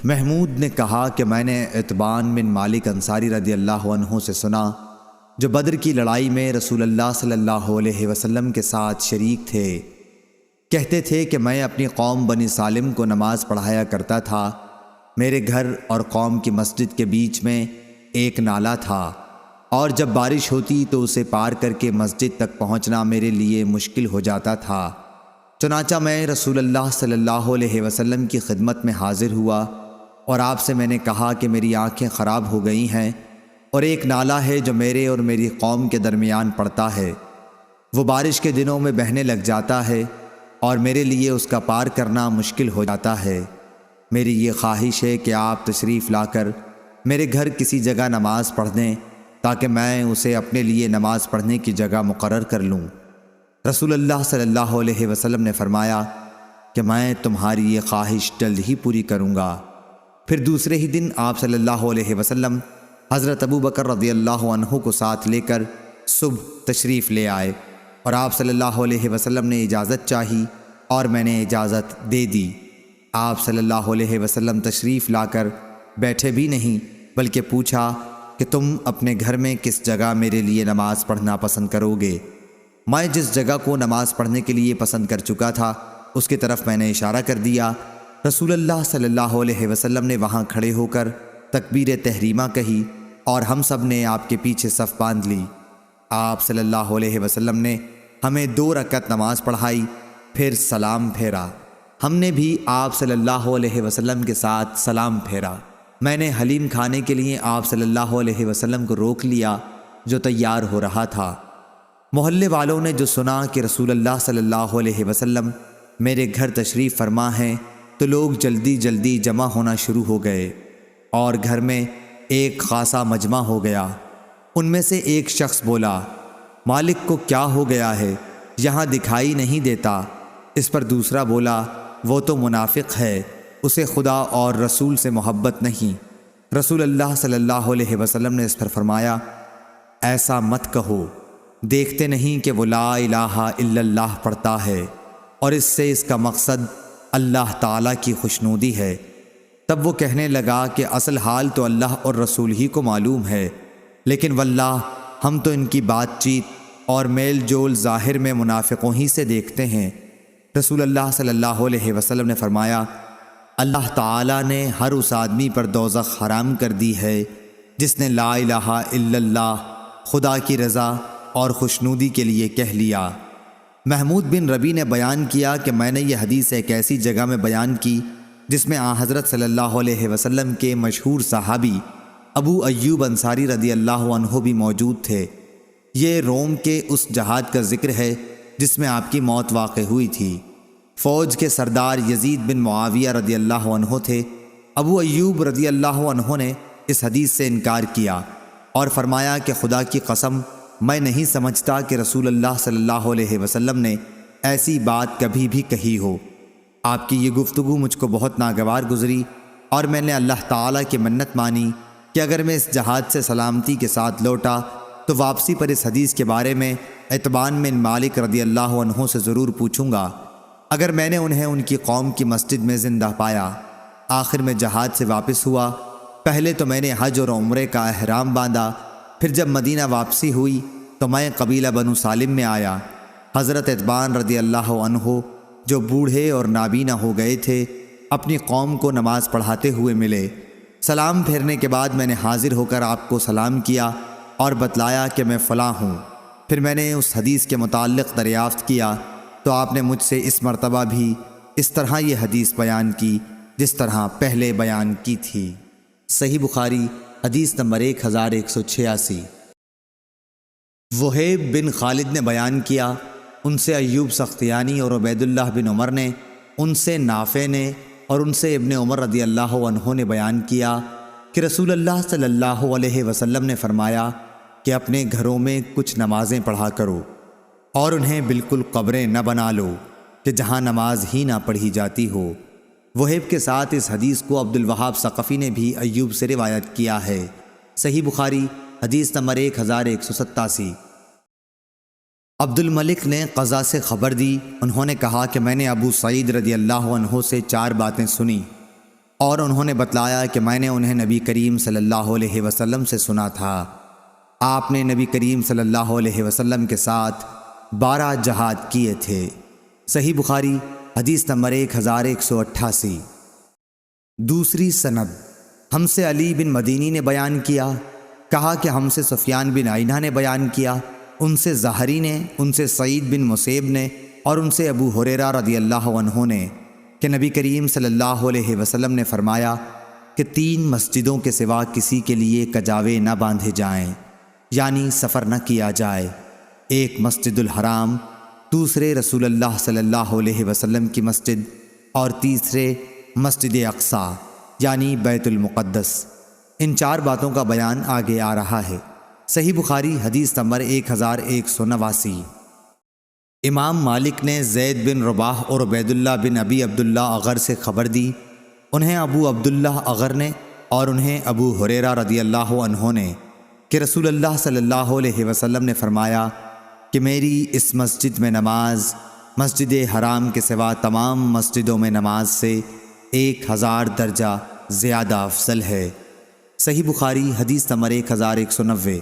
محمود نے کہا کہ میں نے عتبان بن مالک انصاری رضی اللہ عنہ سے سنا، جو بدر کی لڑائی میں رسول اللہ صلی اللہ علیہ وسلم کے ساتھ شریک تھے۔ کہتے تھے کہ میں اپنی قوم بنی سالم کو نماز پڑھایا کرتا تھا۔ میرے گھر اور قوم کی مسجد کے بیچ میں ایک نالا تھا، اور جب بارش ہوتی تو اسے پار کر کے مسجد تک پہنچنا میرے لیے مشکل ہو جاتا تھا۔ چنانچہ میں رسول اللہ صلی اللہ علیہ وسلم کی خدمت میں حاضر ہوا اور آپ سے میں نے کہا کہ میری آنکھیں خراب ہو گئی ہیں، اور ایک نالا ہے جو میرے اور میری قوم کے درمیان پڑتا ہے، وہ بارش کے دنوں میں بہنے لگ جاتا ہے اور میرے لیے اس کا پار کرنا مشکل ہو جاتا ہے۔ میری یہ خواہش ہے کہ آپ تشریف لا کر میرے گھر کسی جگہ نماز پڑھ دیں تاکہ میں اسے اپنے لیے نماز پڑھنے کی جگہ مقرر کر لوں۔ رسول اللہ صلی اللہ علیہ وسلم نے فرمایا کہ میں تمہاری یہ خواہش جلد ہی پوری کروں گا۔ پھر دوسرے ہی دن آپ صلی اللہ علیہ وسلم حضرت ابو بکر رضی اللہ عنہ کو ساتھ لے کر صبح تشریف لے آئے، اور آپ صلی اللہ علیہ وسلم نے اجازت چاہی اور میں نے اجازت دے دی۔ آپ صلی اللہ علیہ وسلم تشریف لا کر بیٹھے بھی نہیں، بلکہ پوچھا کہ تم اپنے گھر میں کس جگہ میرے لیے نماز پڑھنا پسند کرو گے؟ میں جس جگہ کو نماز پڑھنے کے لیے پسند کر چکا تھا اس کی طرف میں نے اشارہ کر دیا۔ رسول اللہ صلی اللہ علیہ وسلم نے وہاں کھڑے ہو کر تکبیر تحریمہ کہی اور ہم سب نے آپ کے پیچھے صف باندھ لی۔ آپ صلی اللہ علیہ وسلم نے ہمیں 2 رکعت نماز پڑھائی، پھر سلام پھیرا۔ ہم نے بھی آپ صلی اللہ علیہ وسلم کے ساتھ سلام پھیرا۔ میں نے حلیم کھانے کے لیے آپ صلی اللہ علیہ وسلم کو روک لیا جو تیار ہو رہا تھا۔ محلے والوں نے جو سنا کہ رسول اللہ صلی اللہ علیہ وسلم میرے گھر تشریف فرما ہیں تو لوگ جلدی جلدی جمع ہونا شروع ہو گئے، اور گھر میں ایک خاصا مجمع ہو گیا۔ ان میں سے ایک شخص بولا، مالک کو کیا ہو گیا ہے، یہاں دکھائی نہیں دیتا۔ اس پر دوسرا بولا، وہ تو منافق ہے، اسے خدا اور رسول سے محبت نہیں۔ رسول اللہ صلی اللہ علیہ وسلم نے اس پر فرمایا، ایسا مت کہو، دیکھتے نہیں کہ وہ لا الہ الا اللہ پڑھتا ہے، اور اس سے اس کا مقصد اللہ تعالیٰ کی خوشنودی ہے۔ تب وہ کہنے لگا کہ اصل حال تو اللہ اور رسول ہی کو معلوم ہے، لیکن واللہ ہم تو ان کی بات چیت اور میل جول ظاہر میں منافقوں ہی سے دیکھتے ہیں۔ رسول اللہ صلی اللہ علیہ وسلم نے فرمایا، اللہ تعالیٰ نے ہر اس آدمی پر دوزخ حرام کر دی ہے جس نے لا الہ الا اللہ خدا کی رضا اور خوشنودی کے لیے کہہ لیا۔ محمود بن ربی نے بیان کیا کہ میں نے یہ حدیث ایک ایسی جگہ میں بیان کی جس میں حضرت صلی اللہ علیہ وسلم کے مشہور صحابی ابو ایوب انصاری رضی اللہ عنہ بھی موجود تھے۔ یہ روم کے اس جہاد کا ذکر ہے جس میں آپ کی موت واقع ہوئی تھی۔ فوج کے سردار یزید بن معاویہ رضی اللہ عنہ تھے۔ ابو ایوب رضی اللہ عنہ نے اس حدیث سے انکار کیا اور فرمایا کہ خدا کی قسم میں نہیں سمجھتا کہ رسول اللہ صلی اللہ علیہ وسلم نے ایسی بات کبھی بھی کہی ہو۔ آپ کی یہ گفتگو مجھ کو بہت ناگوار گزری، اور میں نے اللہ تعالیٰ کی منت مانی کہ اگر میں اس جہاد سے سلامتی کے ساتھ لوٹا تو واپسی پر اس حدیث کے بارے میں عتبان بن مالک رضی اللہ عنہ سے ضرور پوچھوں گا۔ اگر میں نے انہیں ان کی قوم کی مسجد میں زندہ پایا۔ آخر میں جہاد سے واپس ہوا۔ پہلے تو میں نے حج اور عمرے کا احرام باندھا، پھر جب مدینہ واپسی ہوئی تو میں قبیلہ بنو سالم میں آیا۔ حضرت عتبان رضی اللہ عنہ جو بوڑھے اور نابینا ہو گئے تھے اپنی قوم کو نماز پڑھاتے ہوئے ملے۔ سلام پھیرنے کے بعد میں نے حاضر ہو کر آپ کو سلام کیا اور بتلایا کہ میں فلاں ہوں۔ پھر میں نے اس حدیث کے متعلق دریافت کیا تو آپ نے مجھ سے اس مرتبہ بھی اس طرح یہ حدیث بیان کی جس طرح پہلے بیان کی تھی۔ صحیح بخاری حدیث نمبر 1186۔ وہیب بن خالد نے بیان کیا، ان سے ایوب سختیانی اور عبید اللہ بن عمر نے، ان سے نافع نے، اور ان سے ابن عمر رضی اللہ عنہ نے بیان کیا کہ رسول اللہ صلی اللہ علیہ وسلم نے فرمایا کہ اپنے گھروں میں کچھ نمازیں پڑھا کرو، اور انہیں بالکل قبریں نہ بنا لو کہ جہاں نماز ہی نہ پڑھی جاتی ہو۔ وہیب کے ساتھ اس حدیث کو عبد الوہاب ثقفی نے بھی ایوب سے روایت کیا ہے۔ صحیح بخاری حدیث نمبر 1187۔ عبد الملک نے قضا سے خبر دی، انہوں نے کہا کہ میں نے ابو سعید رضی اللہ عنہ سے 4 باتیں سنی۔ اور انہوں نے بتلایا کہ میں نے انہیں نبی کریم صلی اللہ علیہ وسلم سے سنا تھا۔ آپ نے نبی کریم صلی اللہ علیہ وسلم کے ساتھ 12 جہاد کیے تھے۔ صحیح بخاری حدیث نمبر 1188۔ دوسری سند، ہم سے علی بن مدینی نے بیان کیا، کہا کہ ہم سے سفیان بن عینہ نے بیان کیا، ان سے زہری نے، ان سے سعید بن مسیب نے، اور ان سے ابو ہریرہ رضی اللہ عنہ نے کہ نبی کریم صلی اللہ علیہ وسلم نے فرمایا کہ 3 مسجدوں کے سوا کسی کے لیے کجاوے نہ باندھے جائیں، یعنی سفر نہ کیا جائے۔ ایک مسجد الحرام، دوسرے رسول اللہ صلی اللہ علیہ وسلم کی مسجد، اور تیسرے مسجد اقصیٰ یعنی بیت المقدس۔ ان 4 باتوں کا بیان آگے آ رہا ہے۔ صحیح بخاری حدیث نمبر 1189۔ امام مالک نے زید بن رباح اور عبید اللہ بن ابی عبداللہ اغر سے خبر دی، انہیں ابو عبداللہ اغر نے اور انہیں ابو ہریرہ رضی اللہ عنہ نے کہ رسول اللہ صلی اللہ علیہ وسلم نے فرمایا کہ میری اس مسجد میں نماز مسجد حرام کے سوا تمام مسجدوں میں نماز سے 1000 درجہ زیادہ افضل ہے۔ صحیح بخاری حدیث نمبر 1190۔